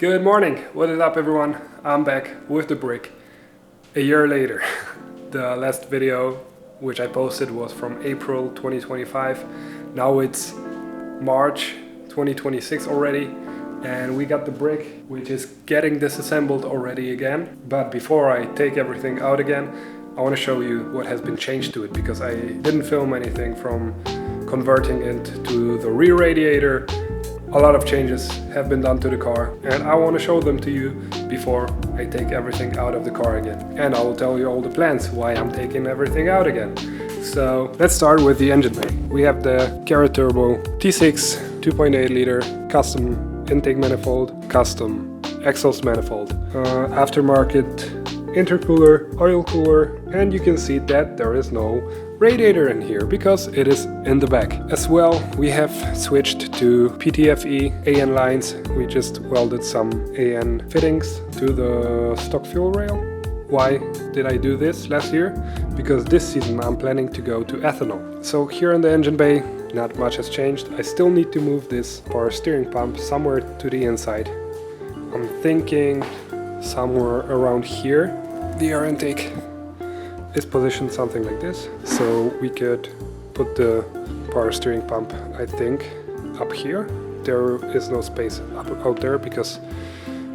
Good morning, what is up everyone? I'm back with the brick a year later. The last video which I posted was from April 2025. Now it's March 2026 already, and we got the brick which is getting disassembled already again. But before I take everything out again, I want to show you what has been changed to it, because I didn't film anything from converting it to the rear radiator. A lot of changes have been done to the car, and I want to show them to you before I take everything out of the car again. And I will tell you all the plans why I'm taking everything out again. So let's start with the engine bay. We have the Cara Turbo T6 2.8 liter custom intake manifold, custom exhaust manifold, aftermarket intercooler, oil cooler, and you can see that there is no radiator in here because it is in the back. As well, we have switched to PTFE AN lines. We just welded some AN fittings to the stock fuel rail. Why did I do this last year? Because this season I'm planning to go to ethanol. So here in the engine bay, not much has changed. I still need to move this power steering pump somewhere to the inside. I'm thinking somewhere around here. The air intake is positioned something like this, so we could put the power steering pump, I think, up here. There is no space out there because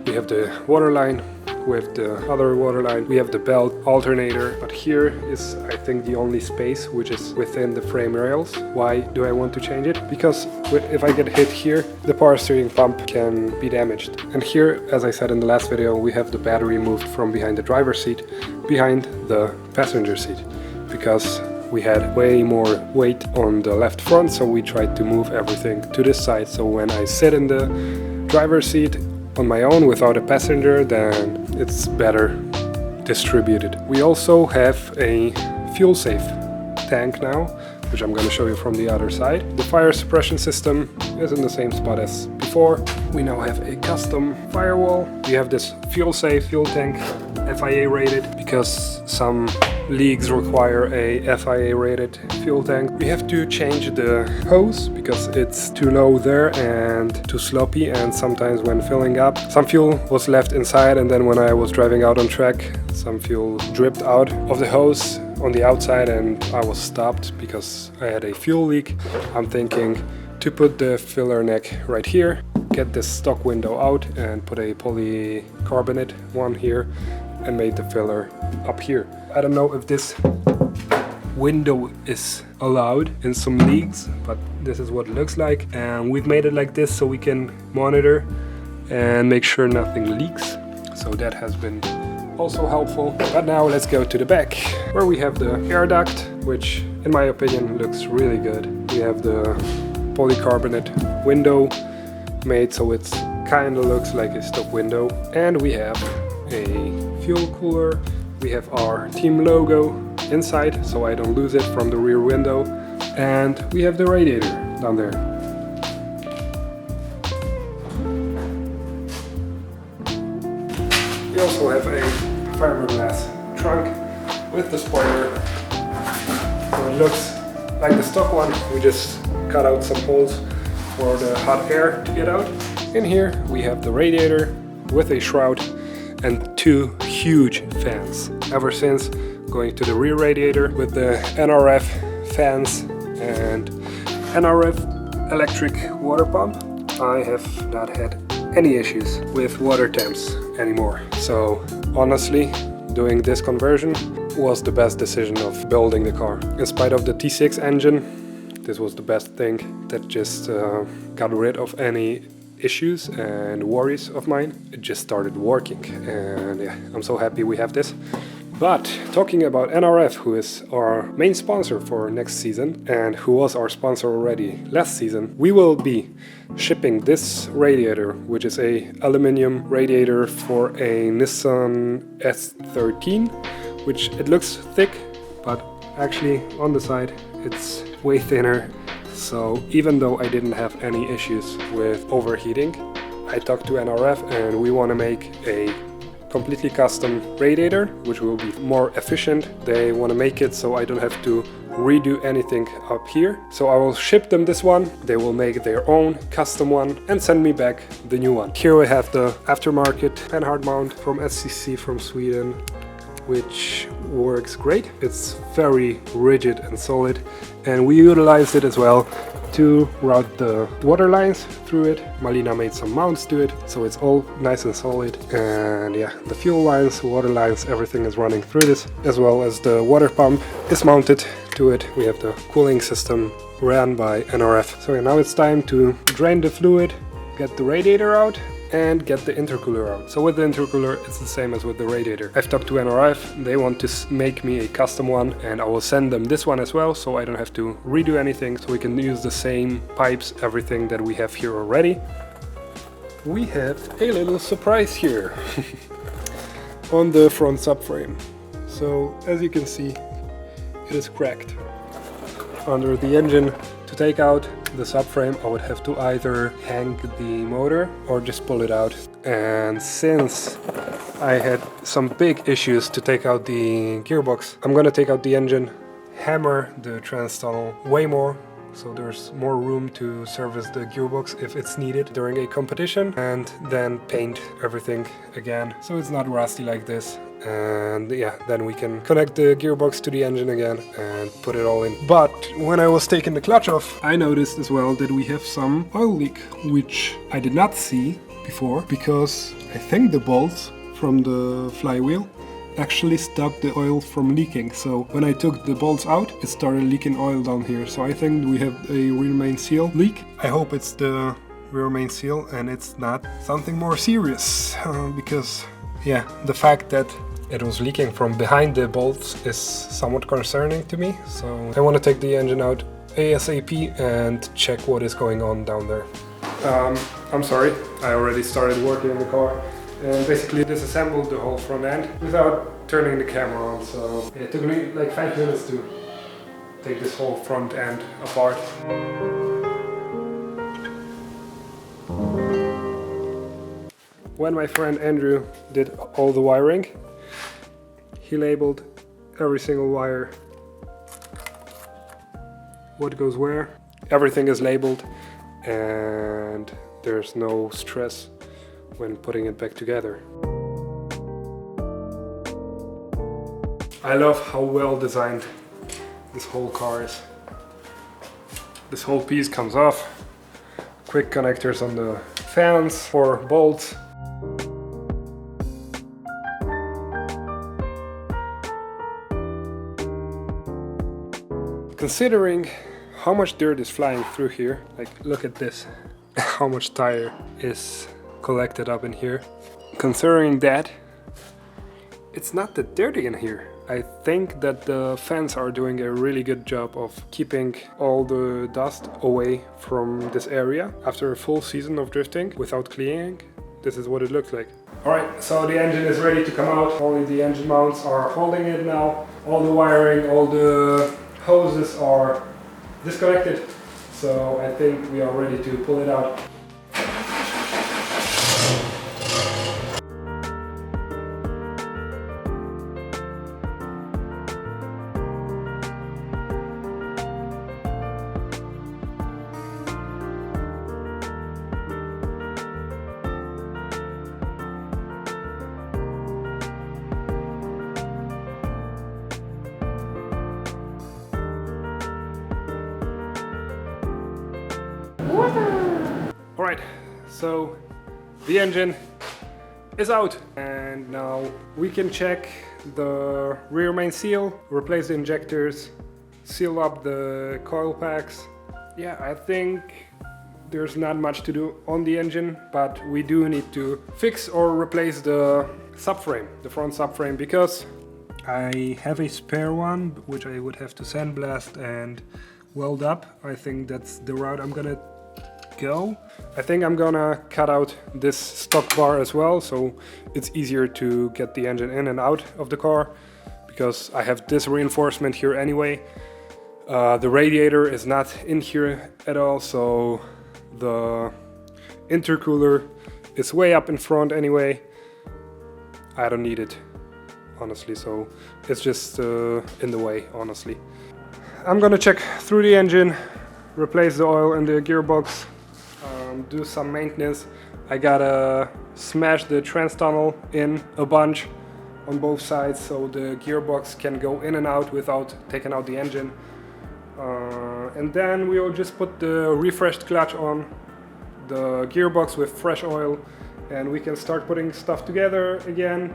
we have the water line with the other water line, we have the belt alternator, but here is, I think, the only space which is within the frame rails. Why do I want to change it? Because if I get hit here, the power steering pump can be damaged. And here, as I said in the last video, we have the battery moved from behind the driver's seat behind the passenger seat, because we had way more weight on the left front, so we tried to move everything to this side. So when I sit in the driver's seat on my own without a passenger, then it's better distributed. We also have a fuel safe tank now, which I'm going to show you from the other side. The fire suppression system is in the same spot as before. We now have a custom firewall. We have this fuel safe fuel tank, FIA rated, because some leagues require a FIA rated fuel tank. We have to change the hose because it's too low there and too sloppy, and sometimes when filling up, some fuel was left inside, and then when I was driving out on track, some fuel dripped out of the hose on the outside and I was stopped because I had a fuel leak. I'm thinking to put the filler neck right here, get this stock window out and put a polycarbonate one here and made the filler up here. I don't know if this window is allowed in some leagues, but this is what it looks like, and we've made it like this so we can monitor and make sure nothing leaks. So that has been also helpful. But now let's go to the back, where we have the air duct, which in my opinion looks really good. We have the polycarbonate window made so it's kind of looks like a stock window, and we have a fuel cooler. We have our team logo inside so I don't lose it from the rear window, and we have the radiator down there. We also have a fiberglass trunk with the spoiler, so it looks like the stock one. We just cut out some holes for the hot air to get out. In here we have the radiator with a shroud and two huge fans. Ever since going to the rear radiator with the NRF fans and NRF electric water pump, I have not had any issues with water temps anymore. So honestly, doing this conversion was the best decision of building the car. In spite of the T6 engine, this was the best thing that just got rid of any issues and worries of mine. It just started working, and yeah, I'm so happy we have this. But talking about NRF, who is our main sponsor for next season and who was our sponsor already last season, we will be shipping this radiator, which is a aluminum radiator for a Nissan S13, which it looks thick, but actually on the side it's way thinner. So even though I didn't have any issues with overheating, I talked to NRF and we want to make a completely custom radiator, which will be more efficient. They want to make it so I don't have to redo anything up here. So I will ship them this one. They will make their own custom one and send me back the new one. Here we have the aftermarket Panhard mount from SCC from Sweden, which works great. It's very rigid and solid, and we utilized it as well to route the water lines through it. Malina made some mounts to it, so it's all nice and solid. And yeah, the fuel lines, water lines, everything is running through this, as well as the water pump is mounted to it. We have the cooling system ran by NRF. So yeah, now it's time to drain the fluid, get the radiator out, and get the intercooler out. So with the intercooler, it's the same as with the radiator. I've talked to NRF, they want to make me a custom one, and I will send them this one as well, so I don't have to redo anything, so we can use the same pipes, everything that we have here already. We have a little surprise here on the front subframe. So as you can see, it is cracked under the engine. To take out the subframe, I would have to either hang the motor or just pull it out. And since I had some big issues to take out the gearbox, I'm gonna take out the engine, hammer the trans tunnel way more, so there's more room to service the gearbox if it's needed during a competition, and then paint everything again so it's not rusty like this. And yeah, then we can connect the gearbox to the engine again and put it all in. But when I was taking the clutch off, I noticed as well that we have some oil leak, which I did not see before, because I think the bolts from the flywheel actually stopped the oil from leaking. So when I took the bolts out, it started leaking oil down here. So I think we have a rear main seal leak. I hope it's the rear main seal and it's not something more serious, because yeah, the fact that it was leaking from behind the bolts is somewhat concerning to me. So I want to take the engine out ASAP and check what is going on down there. I'm sorry, I already started working on the car and basically disassembled the whole front end without turning the camera on. So it took me like 5 minutes to take this whole front end apart. When my friend Andrew did all the wiring, he labeled every single wire, what goes where. Everything is labeled and there's no stress when putting it back together. I love how well designed this whole car is. This whole piece comes off, quick connectors on the fans for bolts. Considering how much dirt is flying through here, like look at this, how much tire is collected up in here. Considering that, it's not that dirty in here. I think that the fans are doing a really good job of keeping all the dust away from this area. After a full season of drifting without cleaning, this is what it looks like. Alright, so the engine is ready to come out. Only the engine mounts are holding it now. All the wiring, all the hoses are disconnected, so I think we are ready to pull it out. Alright, so the engine is out, and now we can check the rear main seal, replace the injectors, seal up the coil packs. Yeah, I think there's not much to do on the engine, but we do need to fix or replace the subframe, the front subframe, because I have a spare one which I would have to sandblast and weld up. I think that's the route I'm gonna go. I think I'm gonna cut out this stock bar as well, so it's easier to get the engine in and out of the car, because I have this reinforcement here anyway. The radiator is not in here at all, so the intercooler is way up in front anyway. I don't need it, honestly, so it's just in the way, honestly. I'm gonna check through the engine, replace the oil in the gearbox, do some maintenance. I gotta smash the trans tunnel in a bunch on both sides so the gearbox can go in and out without taking out the engine. And then we'll just put the refreshed clutch on the gearbox with fresh oil, and we can start putting stuff together again.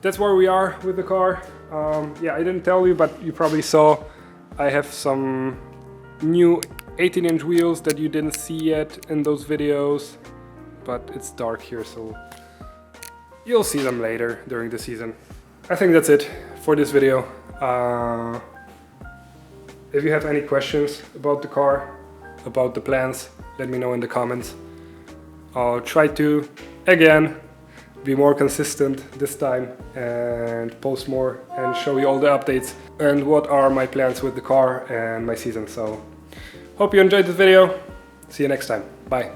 That's where we are with the car. Yeah, I didn't tell you, but you probably saw I have some new 18-inch wheels that you didn't see yet in those videos, but it's dark here, so you'll see them later during the season. I think that's it for this video. If you have any questions about the car, about the plans, let me know in the comments. I'll try to, again, be more consistent this time and post more and show you all the updates and what are my plans with the car and my season. So hope you enjoyed this video. See you next time. Bye.